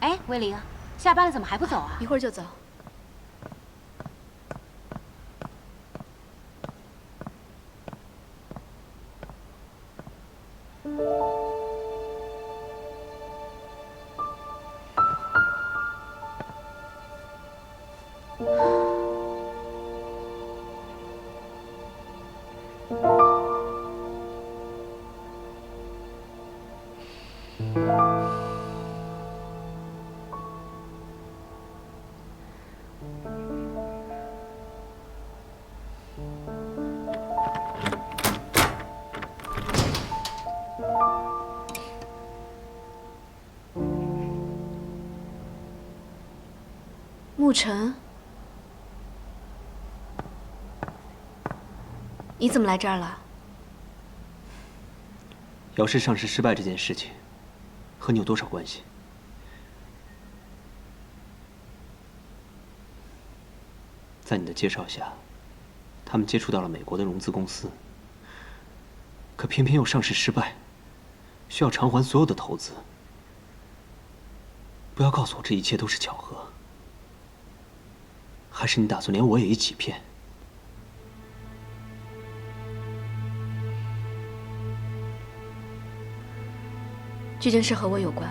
哎，威灵，下班了怎么还不走啊？一会儿就走。沐晨，你怎么来这儿了？姚氏上市失败这件事情，和你有多少关系？在你的介绍下，他们接触到了美国的融资公司，可偏偏又上市失败，需要偿还所有的投资。不要告诉我这一切都是巧合，还是你打算连我也一起骗？这件事和我有关。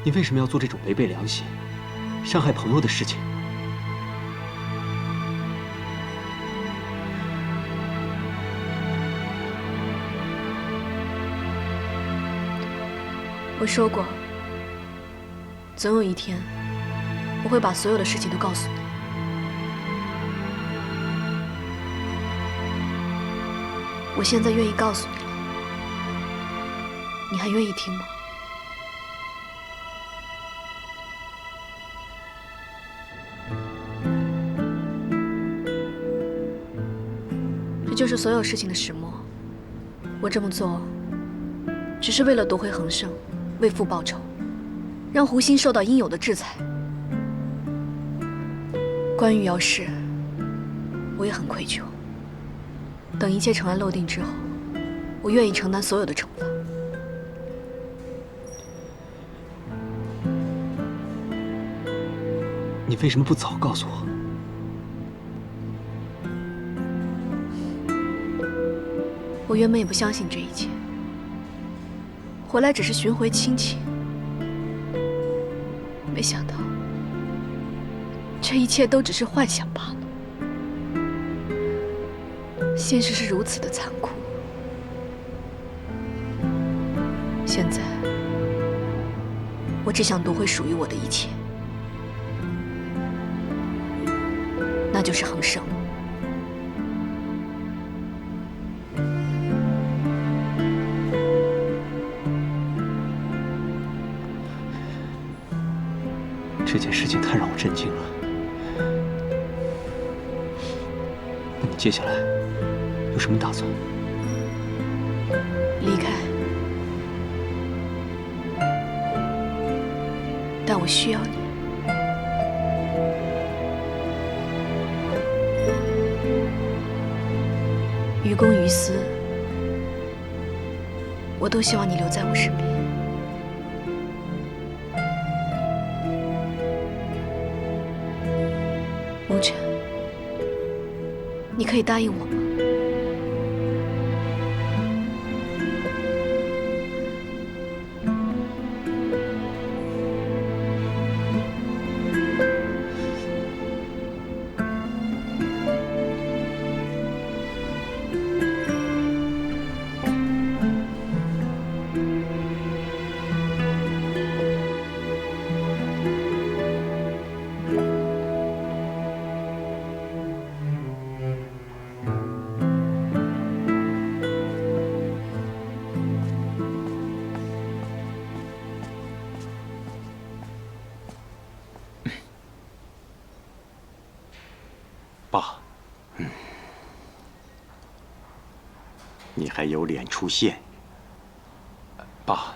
你为什么要做这种违背良心、伤害朋友的事情？我说过，总有一天，我会把所有的事情都告诉你。我现在愿意告诉你了，你还愿意听吗？这就是所有事情的始末。我这么做，只是为了夺回恒盛，为父报仇，让胡心受到应有的制裁。关于姚氏，我也很愧疚。等一切尘埃落定之后，我愿意承担所有的惩罚。你为什么不早告诉我？我原本也不相信这一切，回来只是寻回亲情，没想到这一切都只是幻想罢了。现实是如此的残酷，现在我只想夺回属于我的一切，那就是恒盛。这件事情太让我震惊了。那你接下来有什么打算？离开，但我需要你。于公于私，我都希望你留在我身边。沐晨，你可以答应我吗？爸，你还有脸出现？爸，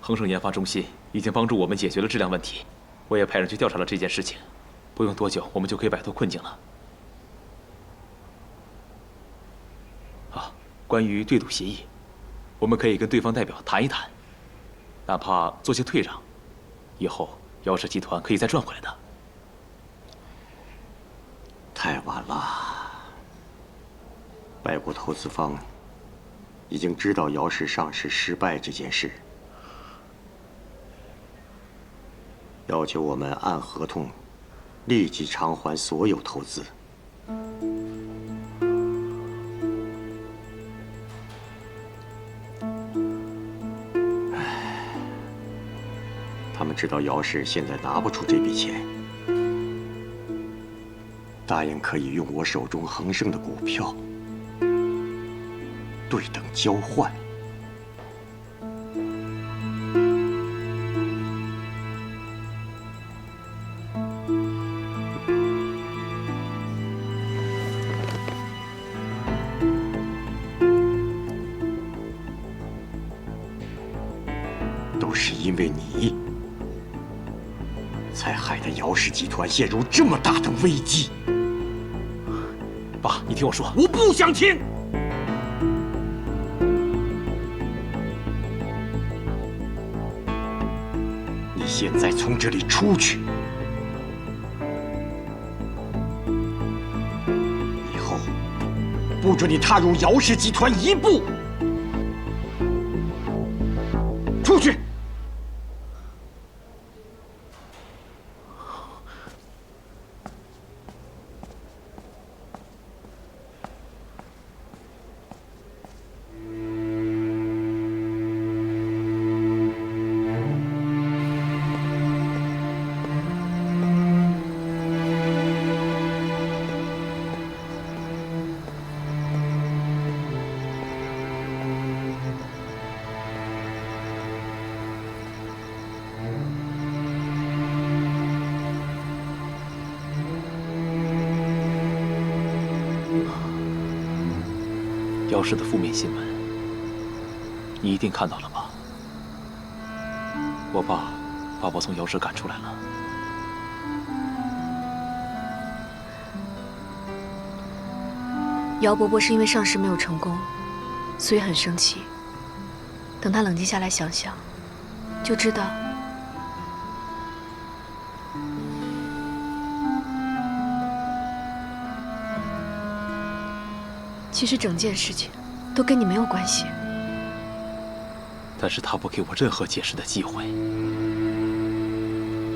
恒盛研发中心已经帮助我们解决了质量问题，我也派人去调查了这件事情，不用多久，我们就可以摆脱困境了。啊，关于对赌协议，我们可以跟对方代表谈一谈，哪怕做些退让，以后姚氏集团可以再赚回来的。太晚了，外国投资方已经知道姚氏上市失败这件事，要求我们按合同立即偿还所有投资。他们知道姚氏现在拿不出这笔钱，答应可以用我手中恒盛的股票对等交换。都是因为你，才害得姚氏集团陷入这么大的危机。爸，你听我说，我不想听。你现在从这里出去，以后不准你踏入姚氏集团一步。出去！姚氏的负面新闻，你一定看到了吧？我爸把我从姚氏赶出来了。姚伯伯是因为上市没有成功，所以很生气。等他冷静下来想想，就知道其实整件事情都跟你没有关系。但是他不给我任何解释的机会，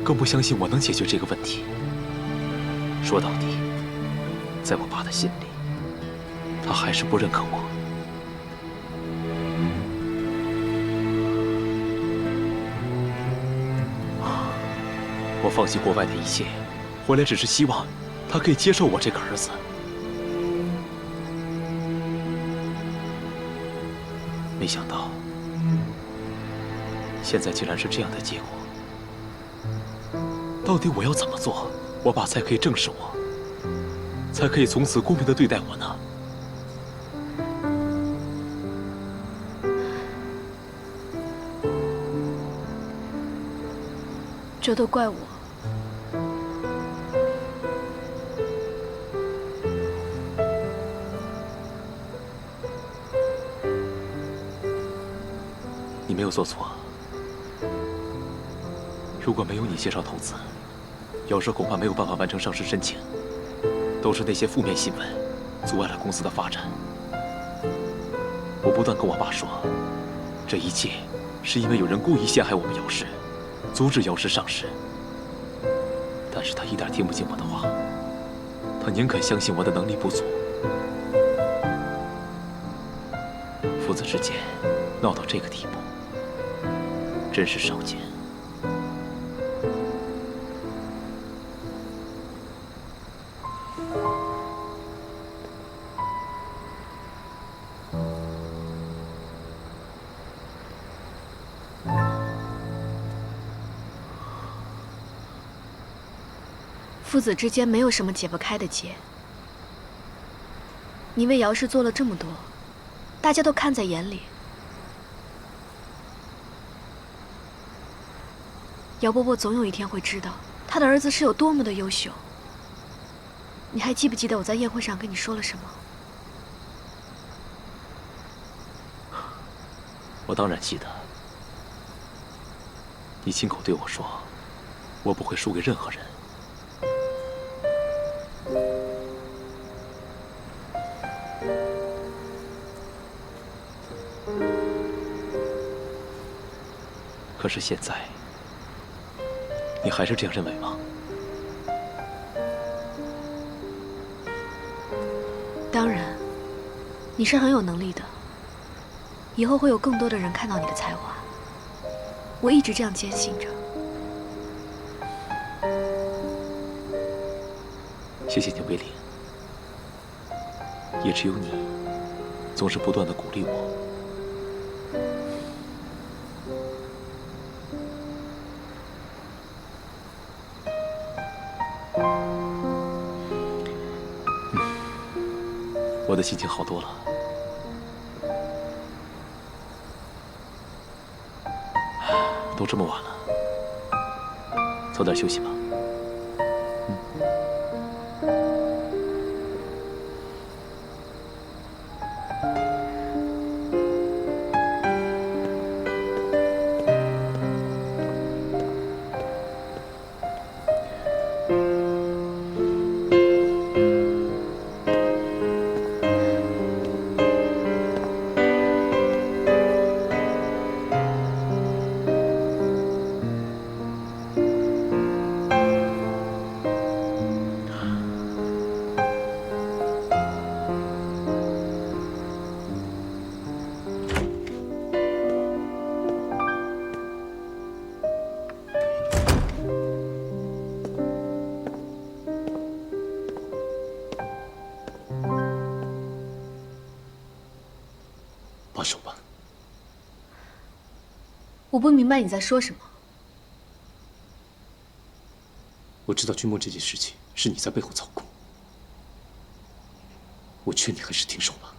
更不相信我能解决这个问题。说到底，在我爸的心里，他还是不认可我。我放弃国外的一切，回来只是希望他可以接受我这个儿子。没想到，现在竟然是这样的结果。到底我要怎么做，我爸才可以正视我，才可以从此公平地对待我呢？这都怪我。你没有做错。如果没有你介绍投资，姚氏恐怕没有办法完成上市申请。都是那些负面新闻，阻碍了公司的发展。我不断跟我爸说，这一切是因为有人故意陷害我们姚氏，阻止姚氏上市。但是他一点听不进我的话，他宁肯相信我的能力不足。父子之间闹到这个地步，真是少见。父子之间没有什么解不开的结。你为姚氏做了这么多，大家都看在眼里。姚伯伯总有一天会知道，他的儿子是有多么的优秀。你还记不记得我在宴会上跟你说了什么？我当然记得。你亲口对我说，我不会输给任何人。可是现在，你还是这样认为吗？当然，你是很有能力的，以后会有更多的人看到你的才华。我一直这样坚信着。谢谢你，威廉。也只有你，总是不断的鼓励我。我的心情好多了。都这么晚了，早点休息吧。罢手吧。我不明白你在说什么。我知道君莫这件事情是你在背后操控，我劝你还是停手吧。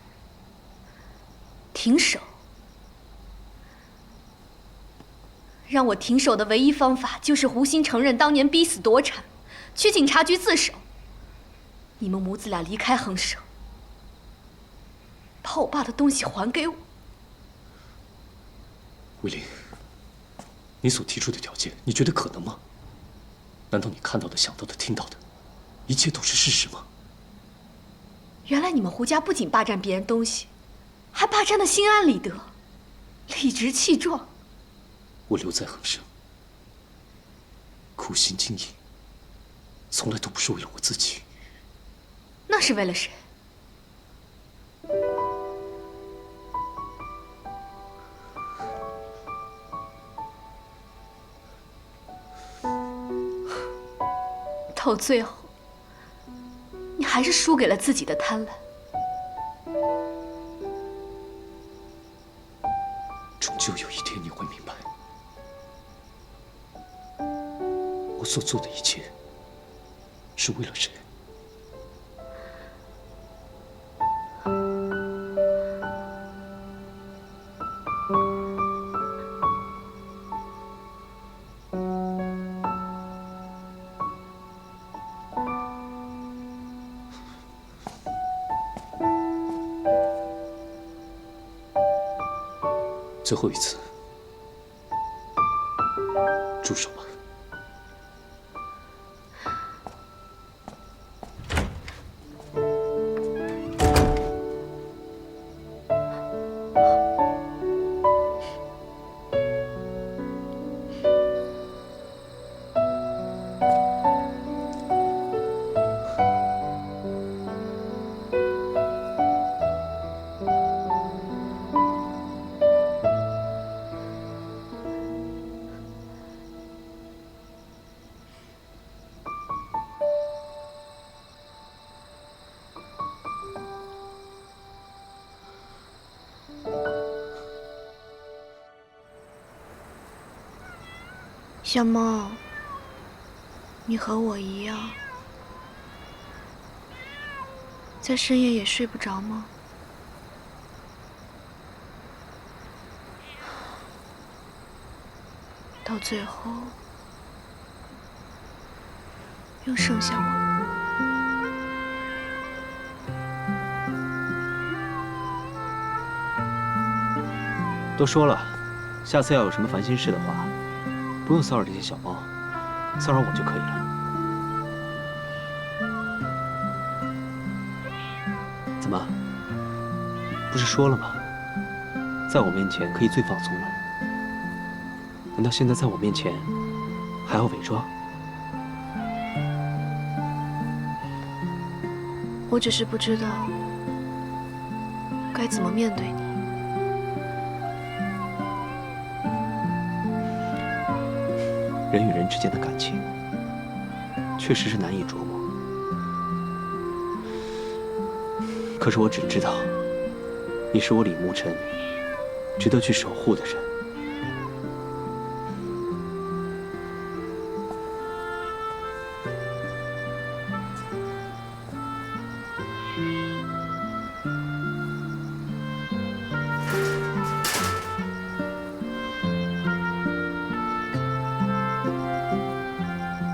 停手？让我停手的唯一方法就是胡心承认当年逼死夺产，去警察局自首。你们母子俩离开恒生，把我爸的东西还给我。威廉，你所提出的条件，你觉得可能吗？难道你看到的、想到的、听到的，一切都是事实吗？原来你们胡家不仅霸占别人东西，还霸占得心安理得，理直气壮。我留在恒生，苦心经营，从来都不是为了我自己。那是为了谁？到最后，你还是输给了自己的贪婪。终究有一天你会明白，我所做的一切是为了谁。最后一次，住手吧。小梦，你和我一样，在深夜也睡不着吗？到最后，又剩下我。都说了，下次要有什么烦心事的话，不用骚扰这些小猫，骚扰我就可以了。怎么？不是说了吗？在我面前可以最放松了。难道现在在我面前还要伪装？我只是不知道该怎么面对你。人与人之间的感情，确实是难以琢磨。可是我只知道，你是我李慕辰值得去守护的人。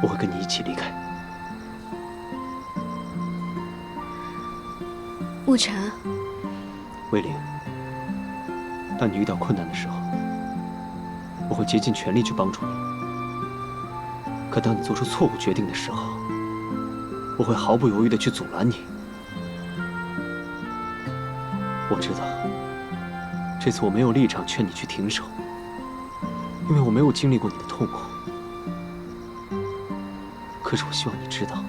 我会跟你一起离开。沐晨，魏玲，当你遇到困难的时候，我会竭尽全力去帮助你。可当你做出错误决定的时候，我会毫不犹豫地去阻拦你。我知道，这次我没有立场劝你去停手，因为我没有经历过你的痛苦。可是我希望你知道，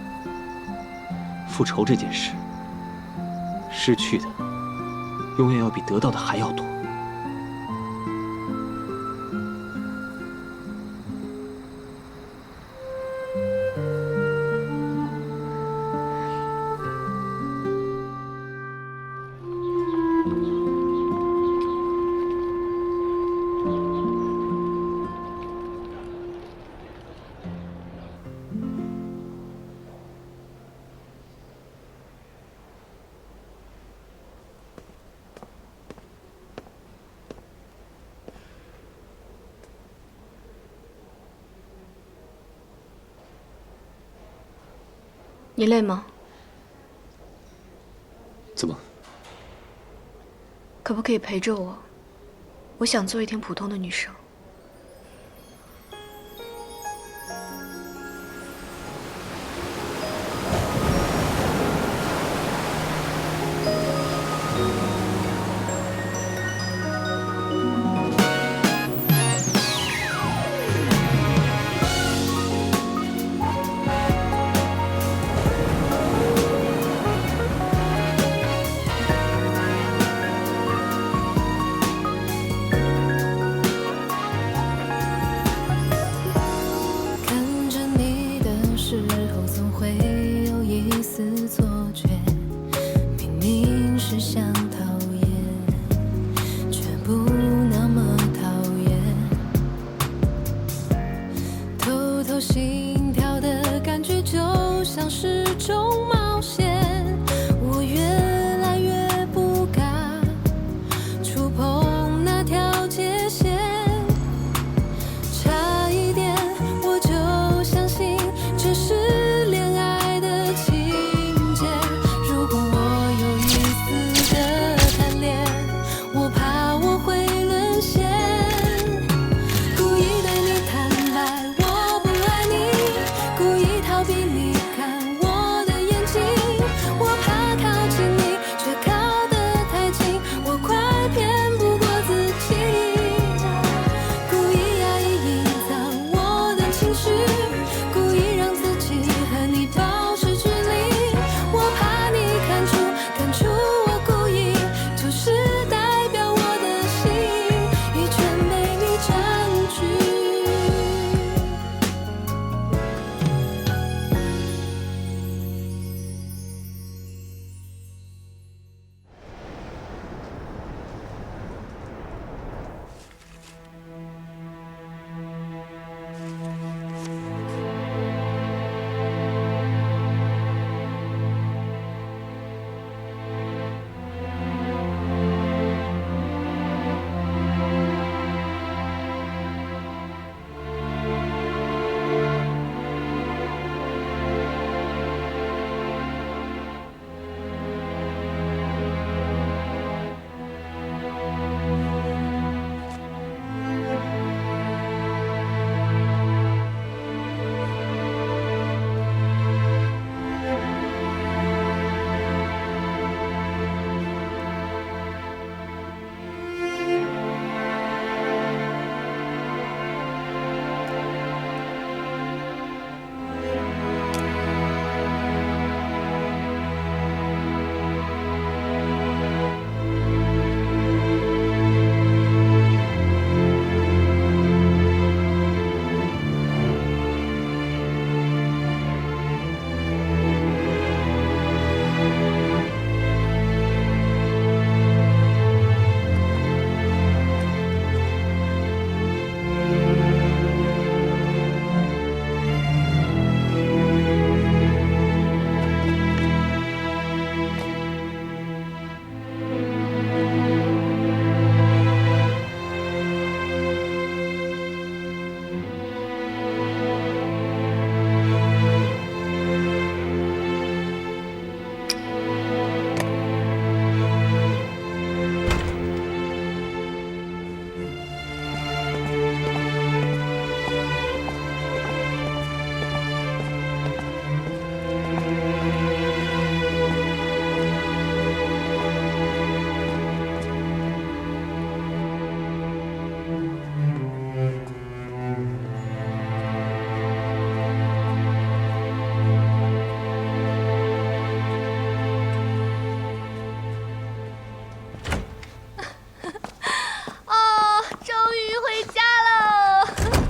复仇这件事，失去的永远要比得到的还要多。你累吗？怎么？可不可以陪着我？我想做一天普通的女生。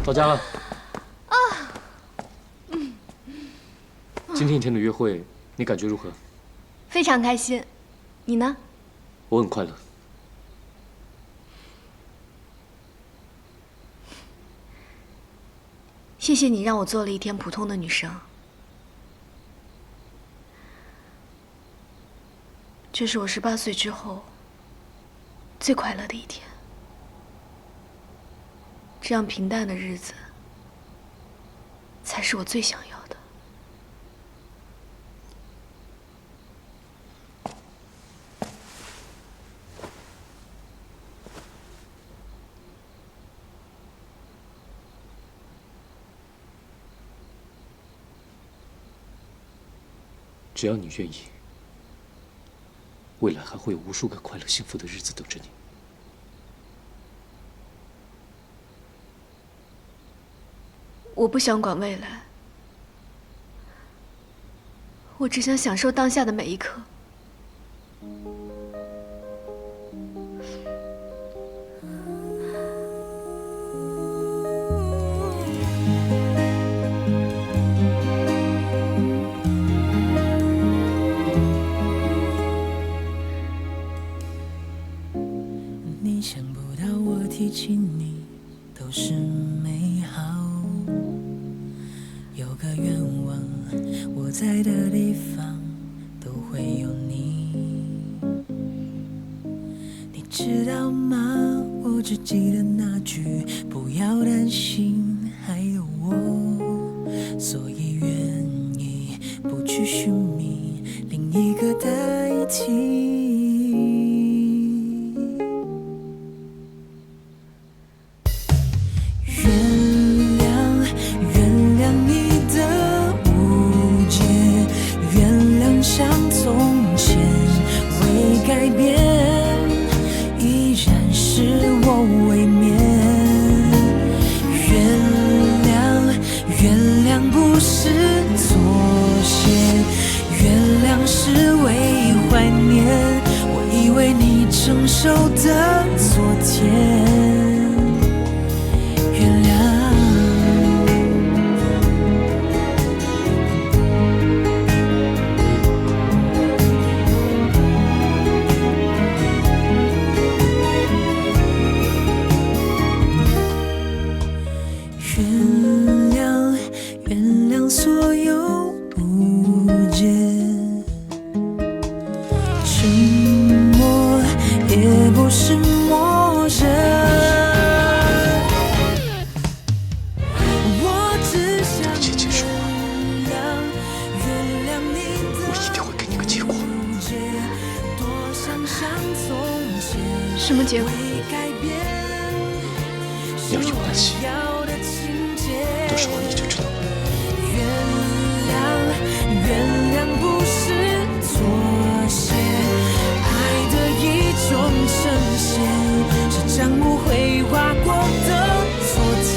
到家了。啊。今天一天的约会，你感觉如何？非常开心，你呢？我很快乐。谢谢你让我做了一天普通的女生。这是我18岁之后最快乐的一天。这样平淡的日子，才是我最想要的。只要你愿意，未来还会有无数个快乐幸福的日子等着你。我不想管未来，我只想享受当下的每一刻。你想不到我提起你都是美好，有个愿望，我在的地方都会有你。你知道吗？我只记得那句不要担心，还有我，所以愿意不去寻觅另一个代替。承受的昨天，原谅。原谅，原谅所有不解。也不是陌生，我只想一切结束了，我一定会给你个结果。什么结果？你要有关系，到时候你就知道了。原谅不是妥协。种呈现是将无悔划过的昨天，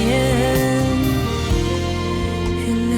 原谅。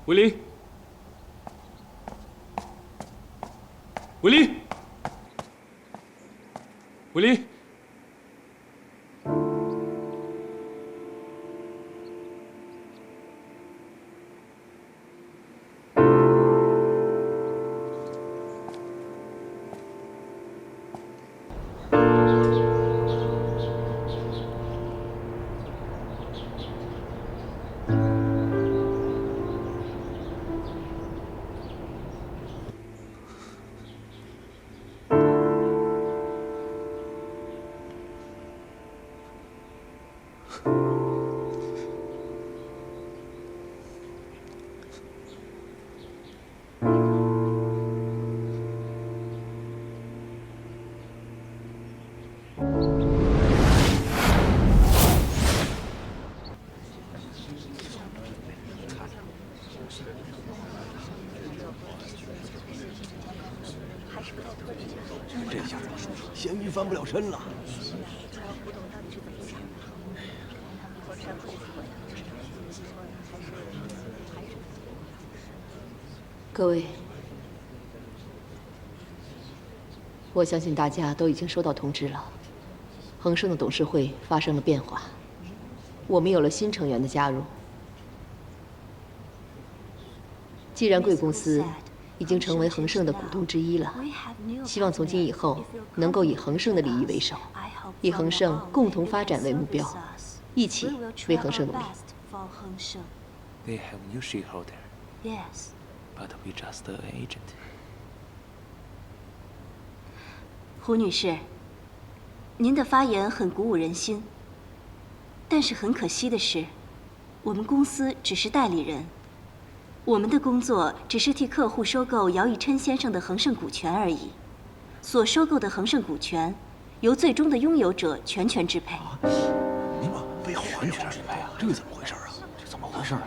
伟林，伟林，伟林。这下咸鱼翻不了身了。各位，我相信大家都已经收到通知了，恒盛的董事会发生了变化，我们有了新成员的加入。既然贵公司已经成为恒盛的股东之一了，希望从今以后能够以恒盛的利益为首，以恒盛共同发展为目标，一起为恒盛努力。They have new shareholder, Yes. but we just the agent. 胡女士，您的发言很鼓舞人心，但是很可惜的是，我们公司只是代理人，我们的工作只是替客户收购姚以琛先生的恒盛股权而已。所收购的恒盛股权，由最终的拥有者全权支配。你把被还权支配啊？这怎么回事啊？这怎么回事啊？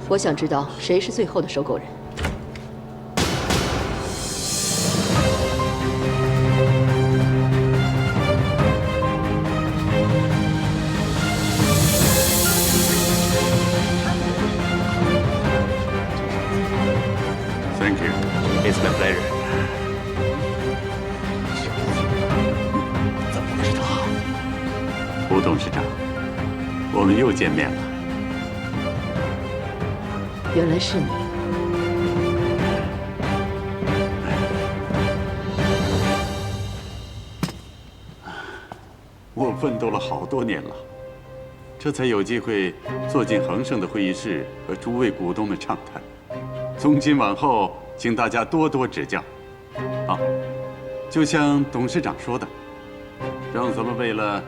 我想知道谁是最后的收购人。Thank you. It's my pleasure. 怎么会是他？胡董事长，我们又见面了。原来是你。我奋斗了好多年了，这才有机会坐进恒盛的会议室和诸位股东们畅谈。从今往后，请大家多多指教。啊，就像董事长说的，让咱们为了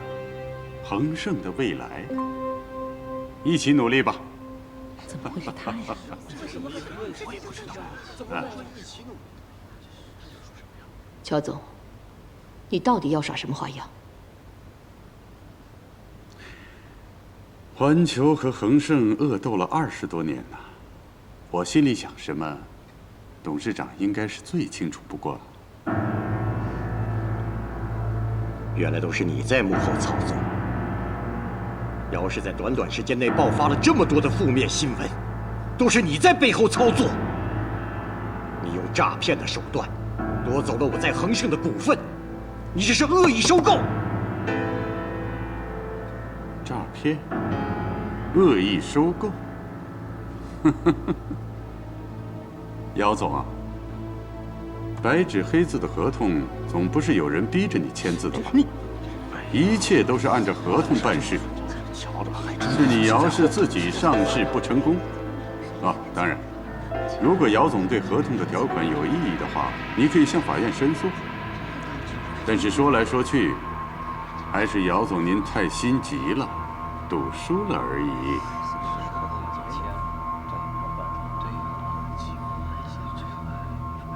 恒盛的未来一起努力吧。怎么会是他呀？我也不知道。乔总，你到底要耍什么花样？环球和恒盛恶斗了20多年呐，我心里想什么，董事长应该是最清楚不过了。原来都是你在幕后操作。姚氏在短短时间内爆发了这么多的负面新闻，都是你在背后操作。你用诈骗的手段夺走了我在恒盛的股份，你这是恶意收购。诈骗，恶意收购。姚总啊，白纸黑字的合同总不是有人逼着你签字的吧？一切都是按照合同办事。是你姚氏自己上市不成功啊？当然，如果姚总对合同的条款有异议的话，你可以向法院申诉。但是说来说去，还是姚总您太心急了，赌输了而已。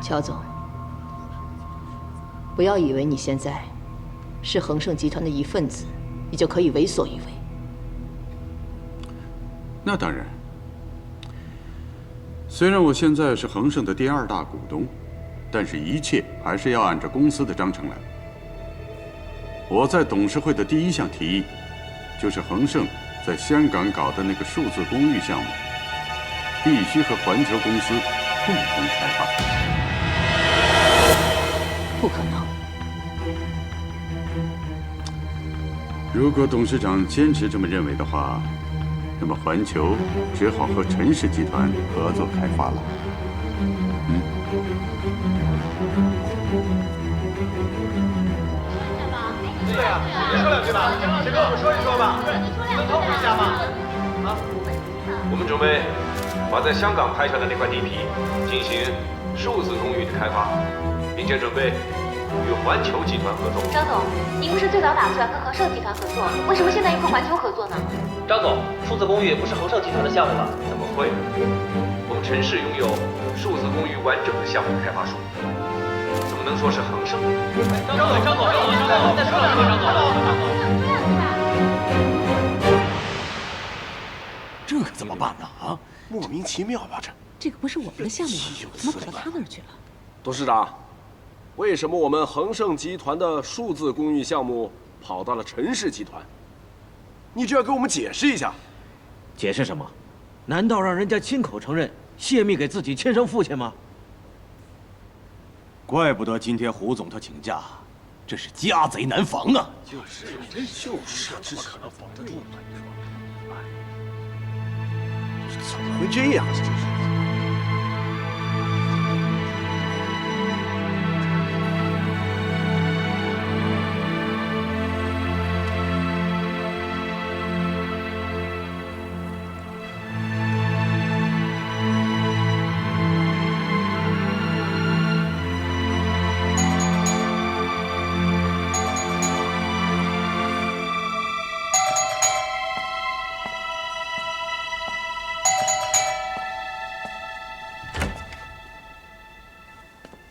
乔总，不要以为你现在是恒盛集团的一份子，你就可以为所欲为。那当然，虽然我现在是恒盛的第2大股东，但是一切还是要按照公司的章程来。我在董事会的第1项提议，就是恒盛在香港搞的那个数字公寓项目，必须和环球公司共同开发。不可能。如果董事长坚持这么认为的话，那么环球只好和陈氏集团合作开发了。对呀，别说两句吧，先跟我们说一说吧，能透露一下吗？我们准备把在香港拍下的那块地皮进行数字公寓的开发，并且准备与环球集团合作。张总，您不是最早打算跟恒盛集团合作，为什么现在又和环球合作呢？张总，数字公寓不是恒盛集团的项目吗？怎么会？我们陈氏拥有数字公寓完整的项目开发书，怎么能说是恒盛？张总，再说两句，张总。这可怎么办呢？啊，莫名其妙吧这。这个不是我们的项目吗？怎么跑到他那儿去了？董事长，为什么我们恒盛集团的数字公寓项目跑到了陈氏集团？你这要给我们解释一下。解释什么？难道让人家亲口承认泄密给自己亲生父亲吗？怪不得今天胡总他请假，这是家贼难防啊！就是，怎么可能防得住呢？怎么会这样？这是。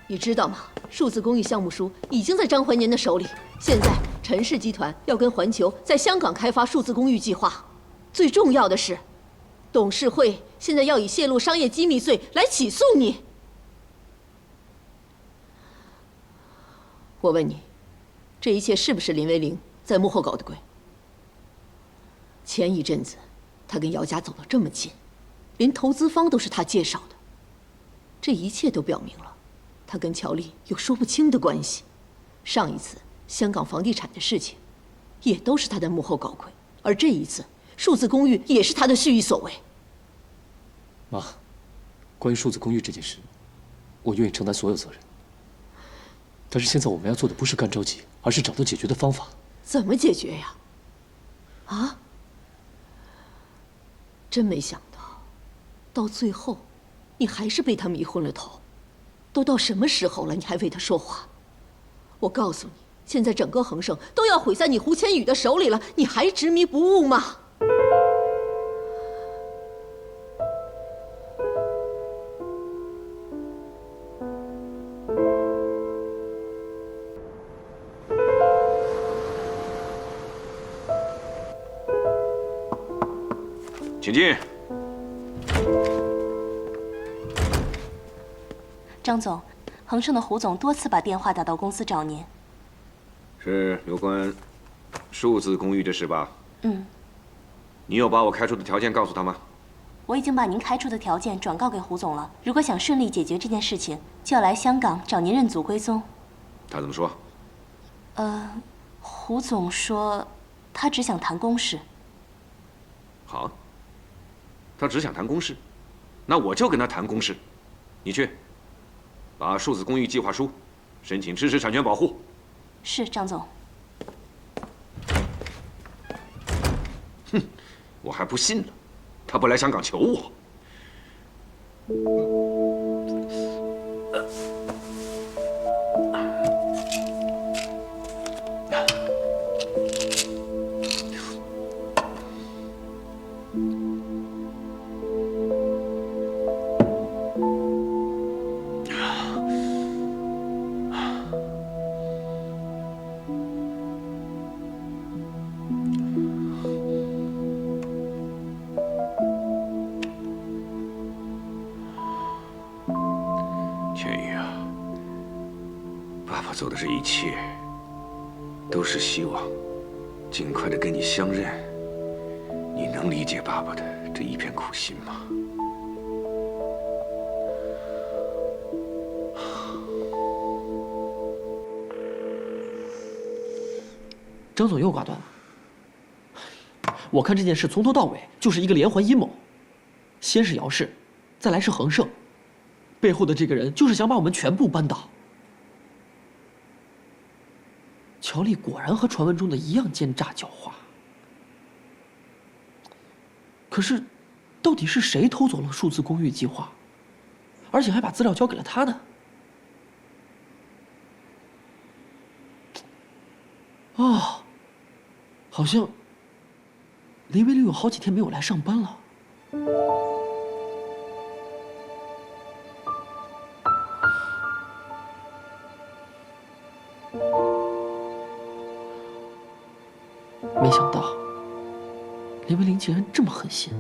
你知道吗？数字公寓项目书已经在张怀年的手里。现在陈氏集团要跟环球在香港开发数字公寓计划。最重要的是，董事会现在要以泄露商业机密罪来起诉你。我问你，这一切是不是林维玲在幕后搞的鬼？前一阵子，他跟姚家走得这么近，连投资方都是他介绍的。这一切都表明了。他跟乔丽有说不清的关系，上一次香港房地产的事情，也都是他在幕后搞鬼，而这一次数字公寓也是他的蓄意所为。妈，关于数字公寓这件事，我愿意承担所有责任。但是现在我们要做的不是干着急，而是找到解决的方法。怎么解决呀？啊？真没想到，到最后，你还是被他迷昏了头。都到什么时候了，你还为他说话？我告诉你，现在整个恒盛都要毁在你胡千羽的手里了，你还执迷不悟吗？请进。张总，恒盛的胡总多次把电话打到公司找您，是有关数字公寓的事吧？嗯。你有把我开出的条件告诉他吗？我已经把您开出的条件转告给胡总了。如果想顺利解决这件事情，就要来香港找您认祖归宗。他怎么说？胡总说，他只想谈公事。好，他只想谈公事，那我就跟他谈公事。你去。把数字公寓计划书申请知识产权保护。是，张总。哼，我还不信呢，他不来香港求我。做的这一切，都是希望尽快的跟你相认。你能理解爸爸的这一片苦心吗？张总又挂断了。我看这件事从头到尾就是一个连环阴谋，先是姚氏，再来是恒盛，背后的这个人就是想把我们全部扳倒。乔丽果然和传闻中的一样奸诈狡猾。可是，到底是谁偷走了数字公寓计划，而且还把资料交给了他呢？哦，好像林威林有好几天没有来上班了。没想到林威林竟然这么狠心。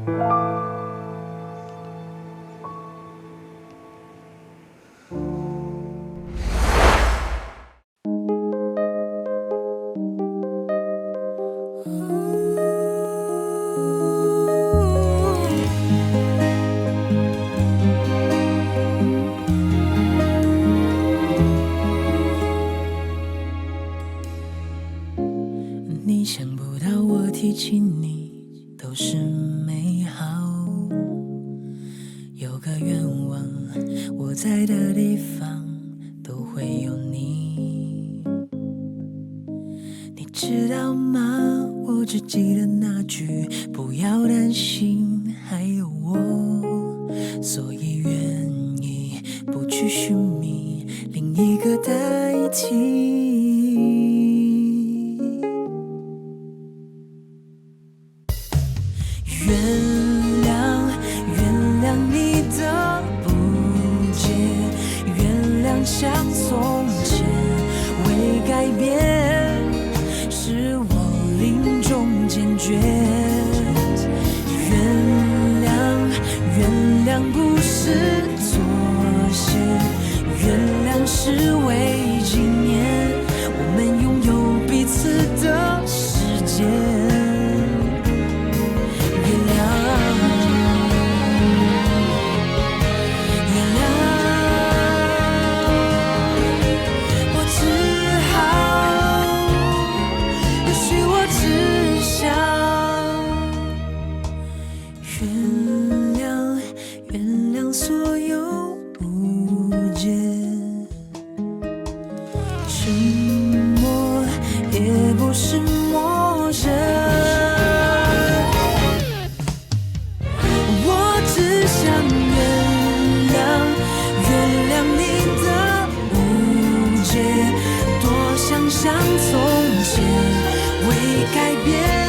你想不到我提起你都是美好，有个愿望，我在的地方都会有你。你知道吗？我只记得那句不要担心，还有我，所以愿意不去寻觅另一个代替。像从前未改变，是我临终坚决。原谅不是妥协，原谅是为纪念我们拥有彼此的时间。像从前未改变。